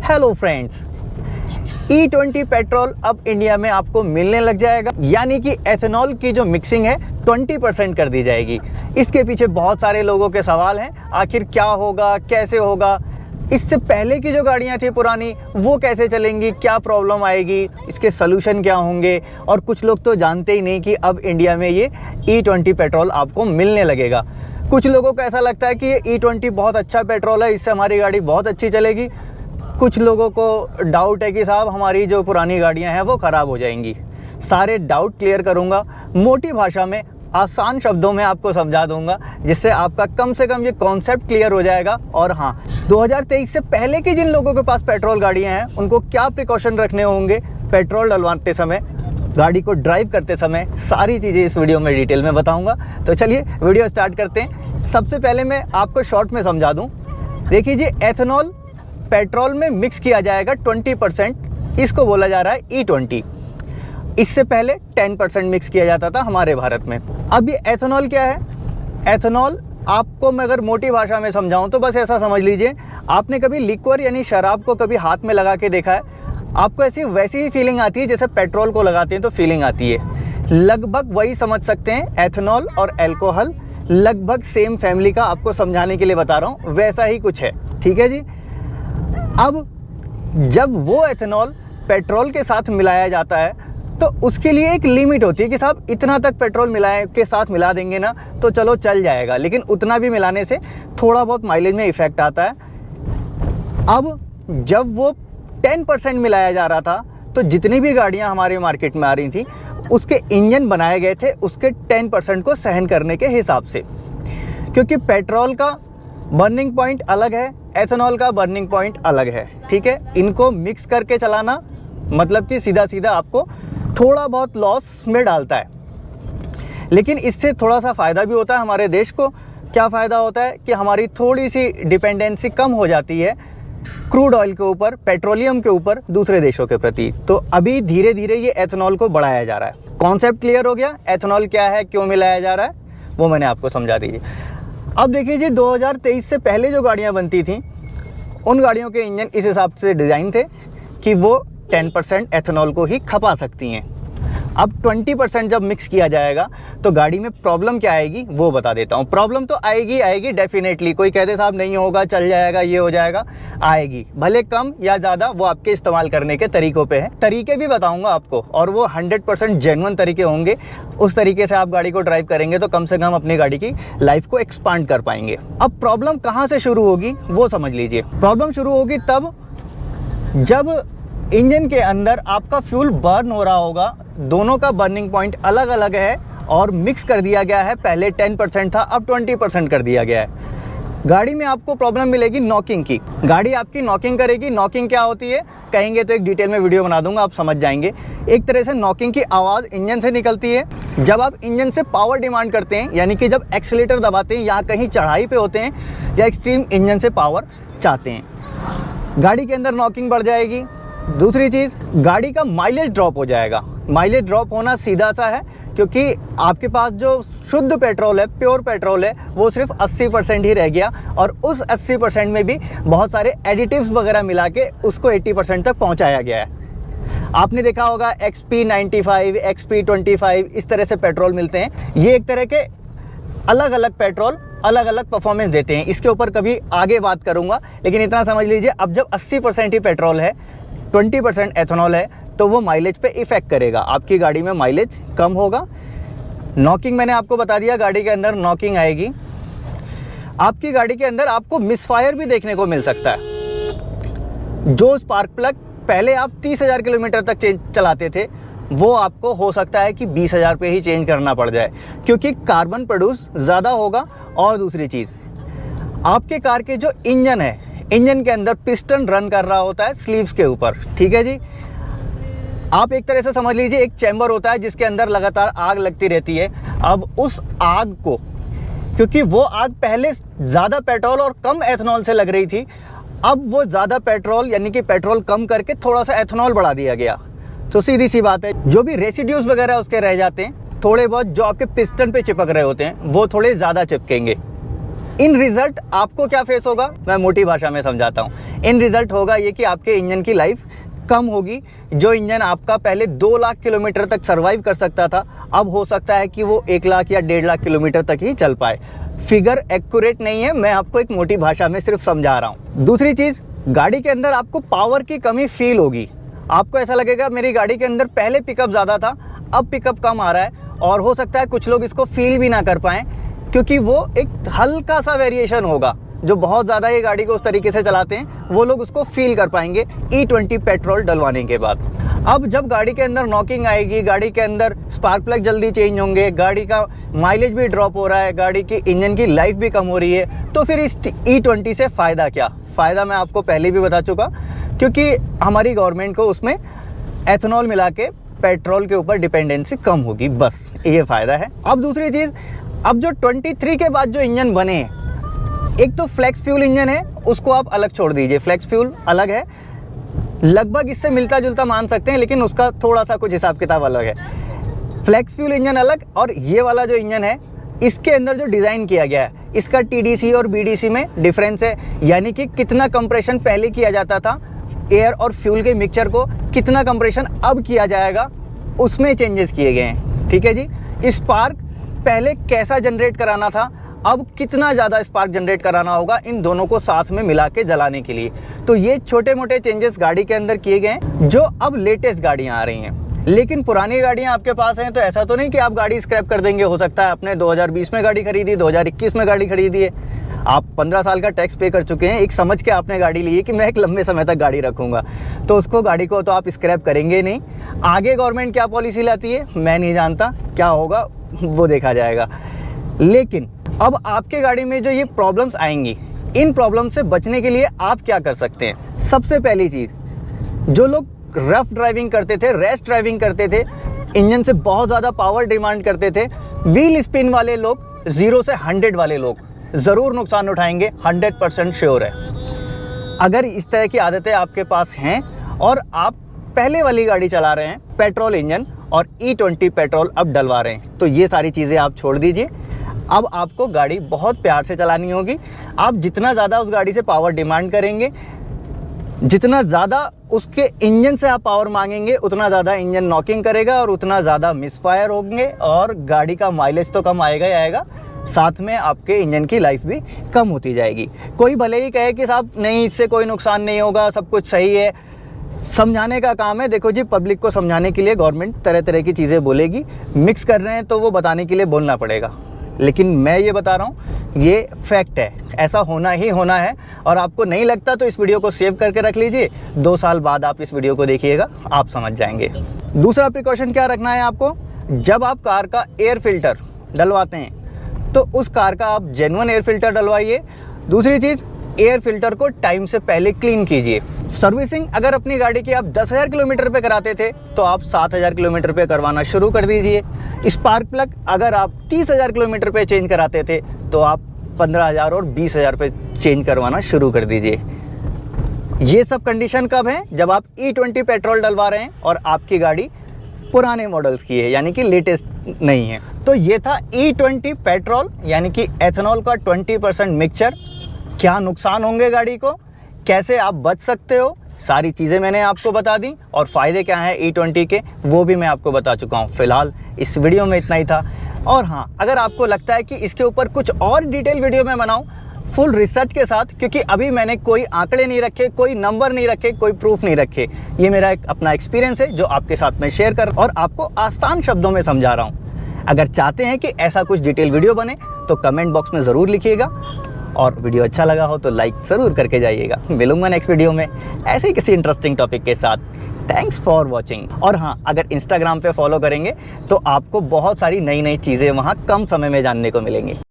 Hello friends, E20 petrol अब India में आपको मिलने लग जाएगा, यानी कि एथेनॉल की जो मिक्सिंग है 20% कर दी जाएगी। इसके पीछे बहुत सारे लोगों के सवाल हैं, आखिर क्या होगा, कैसे होगा, इससे पहले की जो गाड़ियां थी पुरानी वो कैसे चलेंगी, क्या प्रॉब्लम आएगी, इसके सलूशन क्या होंगे। और कुछ लोग तो जानते ही नहीं कि अब इंडिया में ये E20 पेट्रोल आपको मिलने लगेगा। कुछ लोगों को ऐसा लगता है कि ये E20 बहुत अच्छा पेट्रोल है, इससे हमारी गाड़ी बहुत अच्छी चलेगी। कुछ लोगों को डाउट है कि साहब हमारी जो पुरानी गाड़ियां हैं वो ख़राब हो जाएंगी। सारे डाउट क्लियर करूंगा, मोटी भाषा में आसान शब्दों में आपको समझा दूंगा, जिससे आपका कम से कम ये कॉन्सेप्ट क्लियर हो जाएगा। और हाँ, 2023 से पहले की जिन लोगों के पास पेट्रोल गाड़ियां हैं उनको क्या प्रिकॉशन रखने होंगे पेट्रोल डलवाते समय, गाड़ी को ड्राइव करते समय, सारी चीज़ें इस वीडियो में डिटेल में बताऊंगा। तो चलिए वीडियो स्टार्ट करते हैं। सबसे पहले मैं आपको शॉर्ट में समझा दूँ। देखिए जी, एथेनॉल पेट्रोल में मिक्स किया जाएगा 20%, इसको बोला जा रहा है E20। इससे पहले 10% मिक्स किया जाता था हमारे भारत में। अब ये एथेनॉल क्या है? एथेनॉल आपको मैं अगर मोटी भाषा में समझाऊं तो बस ऐसा समझ लीजिए, आपने कभी लिक्वर यानी शराब को कभी हाथ में लगा के देखा है? आपको ऐसी वैसी ही फीलिंग आती है जैसे पेट्रोल को लगाते हैं तो फीलिंग आती है। लगभग वही समझ सकते हैं, एथेनॉल और अल्कोहल लगभग सेम फैमिली का, आपको समझाने के लिए बता रहा हूँ, वैसा ही कुछ है। ठीक है जी। अब जब वो एथेनॉल पेट्रोल के साथ मिलाया जाता है तो उसके लिए एक लिमिट होती है कि साहब इतना तक पेट्रोल मिला देंगे ना तो चलो चल जाएगा, लेकिन उतना भी मिलाने से थोड़ा बहुत माइलेज में इफेक्ट आता है। अब जब वो 10% मिलाया जा रहा था तो जितनी भी गाड़ियां हमारे मार्केट में आ रही थी उसके इंजन बनाए गए थे उसके 10% को सहन करने के हिसाब से, क्योंकि पेट्रोल का बर्निंग पॉइंट अलग है, एथेनॉल का बर्निंग पॉइंट अलग है। ठीक है, इनको मिक्स करके चलाना मतलब कि सीधा सीधा आपको थोड़ा बहुत लॉस में डालता है, लेकिन इससे थोड़ा सा फ़ायदा भी होता है हमारे देश को। क्या फ़ायदा होता है कि हमारी थोड़ी सी डिपेंडेंसी कम हो जाती है क्रूड ऑयल के ऊपर, पेट्रोलियम के ऊपर दूसरे देशों के प्रति। तो अभी धीरे धीरे ये एथेनॉल को बढ़ाया जा रहा है। कॉन्सेप्ट क्लियर हो गया, एथेनॉल क्या है, क्यों मिलाया जा रहा है, वो मैंने आपको समझा दीजिए। अब देखिए जी, 2023 से पहले जो गाड़ियाँ बनती थीं उन गाड़ियों के इंजन इस हिसाब से डिज़ाइन थे कि वो 10% एथेनॉल को ही खपा सकती हैं। अब 20% जब मिक्स किया जाएगा तो गाड़ी में प्रॉब्लम क्या आएगी वो बता देता हूँ। प्रॉब्लम तो आएगी डेफिनेटली, कोई कहते साहब नहीं होगा, चल जाएगा, ये हो जाएगा, आएगी, भले कम या ज़्यादा, वो आपके इस्तेमाल करने के तरीक़ों पे है। तरीके भी बताऊँगा आपको, और वो 100% जेन्युइन तरीके होंगे। उस तरीके से आप गाड़ी को ड्राइव करेंगे तो कम से कम अपनी गाड़ी की लाइफ को एक्सपांड कर पाएंगे। अब प्रॉब्लम कहाँ से शुरू होगी वो समझ लीजिए। प्रॉब्लम शुरू होगी तब जब इंजन के अंदर आपका फ्यूल बर्न हो रहा होगा, दोनों का बर्निंग पॉइंट अलग अलग है और मिक्स कर दिया गया है। पहले 10% था, अब 20% कर दिया गया है। गाड़ी में आपको प्रॉब्लम मिलेगी नॉकिंग की, गाड़ी आपकी नॉकिंग करेगी। नॉकिंग क्या होती है कहेंगे तो एक डिटेल में वीडियो बना दूंगा, आप समझ जाएंगे। एक तरह से नॉकिंग की आवाज़ इंजन से निकलती है जब आप इंजन से पावर डिमांड करते हैं, यानी कि जब एक्सीलेटर दबाते हैं या कहीं चढ़ाई पे होते हैं या एक्सट्रीम इंजन से पावर चाहते हैं, गाड़ी के अंदर नॉकिंग बढ़ जाएगी। दूसरी चीज़, गाड़ी का माइलेज ड्रॉप हो जाएगा। माइलेज ड्रॉप होना सीधा सा है, क्योंकि आपके पास जो शुद्ध पेट्रोल है, प्योर पेट्रोल है, वो सिर्फ 80% ही रह गया, और उस 80% में भी बहुत सारे एडिटिव्स वगैरह मिला के उसको 80% तक पहुंचाया गया है। आपने देखा होगा XP95, XP25 इस तरह से पेट्रोल मिलते हैं। ये एक तरह के अलग अलग पेट्रोल अलग अलग परफॉर्मेंस देते हैं, इसके ऊपर कभी आगे बात करूंगा। लेकिन इतना समझ लीजिए, अब जब 80% ही पेट्रोल है, 20% एथेनॉल है, तो वो माइलेज पे इफेक्ट करेगा, आपकी गाड़ी में माइलेज कम होगा। नॉकिंग मैंने आपको बता दिया, गाड़ी के अंदर नॉकिंग आएगी। आपकी गाड़ी के अंदर आपको मिसफायर भी देखने को मिल सकता है। जो स्पार्क प्लग पहले आप 30,000 किलोमीटर तक चलाते थे, वो आपको हो सकता है कि 20,000 पे ही चेंज करना पड़ जाए, क्योंकि कार्बन प्रोड्यूस ज़्यादा होगा। और दूसरी चीज़, आपके कार के जो इंजन है, इंजन के अंदर पिस्टन रन कर रहा होता है स्लीव्स के ऊपर। ठीक है जी, आप एक तरह से समझ लीजिए एक चैम्बर होता है जिसके अंदर लगातार आग लगती रहती है। अब उस आग को, क्योंकि वो आग पहले ज़्यादा पेट्रोल और कम एथेनॉल से लग रही थी, अब वो ज़्यादा पेट्रोल यानी कि पेट्रोल कम करके थोड़ा सा एथेनॉल बढ़ा दिया गया। तो सीधी सी बात है, जो भी रेसिड्यूज वगैरह उसके रह जाते हैं, थोड़े बहुत जो आपके पिस्टन पे चिपक रहे होते हैं, वो थोड़े ज़्यादा चिपकेंगे। इन रिजल्ट आपको क्या फेस होगा, मैं मोटी भाषा में समझाता हूँ। इन रिजल्ट होगा ये कि आपके इंजन की लाइफ कम होगी। जो इंजन आपका पहले 2 लाख किलोमीटर तक सर्वाइव कर सकता था, अब हो सकता है कि वो 1 लाख या 1.5 लाख किलोमीटर तक ही चल पाए। फिगर एक्यूरेट नहीं है, मैं आपको एक मोटी भाषा में सिर्फ समझा रहा हूँ। दूसरी चीज़, गाड़ी के अंदर आपको पावर की कमी फील होगी। आपको ऐसा लगेगा मेरी गाड़ी के अंदर पहले पिकअप ज़्यादा था, अब पिकअप कम आ रहा है। और हो सकता है कुछ लोग इसको फील भी ना कर पाएँ, क्योंकि वो एक हल्का सा वेरिएशन होगा। जो बहुत ज़्यादा ये गाड़ी को उस तरीके से चलाते हैं वो लोग उसको फील कर पाएंगे E20 पेट्रोल डलवाने के बाद। अब जब गाड़ी के अंदर नॉकिंग आएगी, गाड़ी के अंदर स्पार्क प्लग जल्दी चेंज होंगे, गाड़ी का माइलेज भी ड्रॉप हो रहा है, गाड़ी की इंजन की लाइफ भी कम हो रही है, तो फिर इस E20 से फ़ायदा क्या? फ़ायदा मैं आपको पहले भी बता चुका, क्योंकि हमारी गवर्नमेंट को उसमें एथेनॉल मिला के पेट्रोल के ऊपर डिपेंडेंसी कम होगी, बस ये फ़ायदा है। अब दूसरी चीज़, अब जो 23 के बाद जो इंजन बने हैं, एक तो फ्लेक्स फ्यूल इंजन है, उसको आप अलग छोड़ दीजिए। फ्लेक्स फ्यूल अलग है, लगभग इससे मिलता जुलता मान सकते हैं, लेकिन उसका थोड़ा सा कुछ हिसाब किताब अलग है। फ्लेक्स फ्यूल इंजन अलग, और ये वाला जो इंजन है इसके अंदर जो डिज़ाइन किया गया है, इसका TDC और BDC में डिफरेंस है। यानी कि कितना कंप्रेशन पहले किया जाता था एयर और फ्यूल के मिक्सचर को, कितना कंप्रेशन अब किया जाएगा, उसमें चेंजेस किए गए हैं। ठीक है जी। स्पार्क पहले कैसा जनरेट कराना था, अब कितना ज़्यादा स्पार्क जनरेट कराना होगा, इन दोनों को साथ में मिला के जलाने के लिए। तो ये छोटे मोटे चेंजेस गाड़ी के अंदर किए गए हैं, जो अब लेटेस्ट गाड़ियाँ आ रही हैं। लेकिन पुरानी गाड़ियाँ आपके पास हैं तो ऐसा तो नहीं कि आप गाड़ी स्क्रैप कर देंगे। हो सकता है आपने 2020 में गाड़ी खरीदी, 2021 में गाड़ी खरीदी है, आप 15 साल का टैक्स पे कर चुके हैं, एक समझ के आपने गाड़ी ली है कि मैं एक लंबे समय तक गाड़ी रखूँगा, तो उसको गाड़ी को तो आप स्क्रैप करेंगे नहीं। आगे गवर्नमेंट क्या पॉलिसी लाती है मैं नहीं जानता, क्या होगा वो देखा जाएगा। लेकिन अब आपके गाड़ी में जो ये प्रॉब्लम्स आएंगी, इन प्रॉब्लम से बचने के लिए आप क्या कर सकते हैं? सबसे पहली चीज़, जो लोग रफ ड्राइविंग करते थे, रैश ड्राइविंग करते थे, इंजन से बहुत ज़्यादा पावर डिमांड करते थे, व्हील स्पिन वाले लोग, 0 से 100 वाले लोग ज़रूर नुकसान उठाएंगे, 100% श्योर है। अगर इस तरह की आदतें आपके पास हैं और आप पहले वाली गाड़ी चला रहे हैं, पेट्रोल इंजन और E20 पेट्रोल अब डलवा रहे हैं, तो ये सारी चीज़ें आप छोड़ दीजिए। अब आपको गाड़ी बहुत प्यार से चलानी होगी। आप जितना ज़्यादा उस गाड़ी से पावर डिमांड करेंगे, जितना ज़्यादा उसके इंजन से आप पावर मांगेंगे, उतना ज़्यादा इंजन नॉकिंग करेगा और उतना ज़्यादा मिसफायर होंगे, और गाड़ी का माइलेज तो कम आएगा ही आएगा, साथ में आपके इंजन की लाइफ भी कम होती जाएगी। कोई भले ही कहे कि साहब नहीं, इससे कोई नुकसान नहीं होगा, सब कुछ सही है, समझाने का काम है। देखो जी, पब्लिक को समझाने के लिए गवर्नमेंट तरह तरह की चीज़ें बोलेगी, मिक्स कर रहे हैं तो वो बताने के लिए बोलना पड़ेगा। लेकिन मैं ये बता रहा हूँ, ये फैक्ट है, ऐसा होना ही होना है। और आपको नहीं लगता तो इस वीडियो को सेव करके रख लीजिए, 2 साल बाद आप इस वीडियो को देखिएगा, आप समझ जाएंगे। दूसरा प्रिकॉशन क्या रखना है आपको, जब आप कार का एयर फिल्टर डलवाते हैं तो उस कार का आप जेन्युइन एयर फिल्टर डलवाइए। दूसरी चीज़, एयर फिल्टर को टाइम से पहले क्लीन कीजिए। सर्विसिंग अगर अपनी गाड़ी की आप 10,000 किलोमीटर पे कराते थे तो आप 7,000 किलोमीटर पे करवाना शुरू कर दीजिए। स्पार्क प्लग अगर आप 30,000 किलोमीटर पे चेंज कराते थे तो आप 15,000 और 20,000 पे चेंज करवाना शुरू कर दीजिए। ये सब कंडीशन कब है? जब आप E20 पेट्रोल डलवा रहे हैं और आपकी गाड़ी पुराने मॉडल्स की है, यानी कि लेटेस्ट नहीं है। तो ये था E20 पेट्रोल, यानी कि एथेनॉल का 20% मिक्सचर। क्या नुकसान होंगे गाड़ी को, कैसे आप बच सकते हो, सारी चीज़ें मैंने आपको बता दी, और फ़ायदे क्या हैं E20 के वो भी मैं आपको बता चुका हूँ। फ़िलहाल इस वीडियो में इतना ही था। और हाँ, अगर आपको लगता है कि इसके ऊपर कुछ और डिटेल वीडियो मैं बनाऊँ फुल रिसर्च के साथ, क्योंकि अभी मैंने कोई आंकड़े नहीं रखे, कोई नंबर नहीं रखे, कोई प्रूफ नहीं रखे, ये मेरा एक अपना एक्सपीरियंस है जो आपके साथ में शेयर कर और आपको आसान शब्दों में समझा रहा हूँ। अगर चाहते हैं कि ऐसा कुछ डिटेल वीडियो बने तो कमेंट बॉक्स में ज़रूर लिखिएगा, और वीडियो अच्छा लगा हो तो लाइक ज़रूर करके जाइएगा। मिलूंगा नेक्स्ट वीडियो में ऐसे ही किसी इंटरेस्टिंग टॉपिक के साथ। Thanks for watching. और हाँ, अगर इंस्टाग्राम पे फॉलो करेंगे तो आपको बहुत सारी नई नई चीज़ें वहाँ कम समय में जानने को मिलेंगी।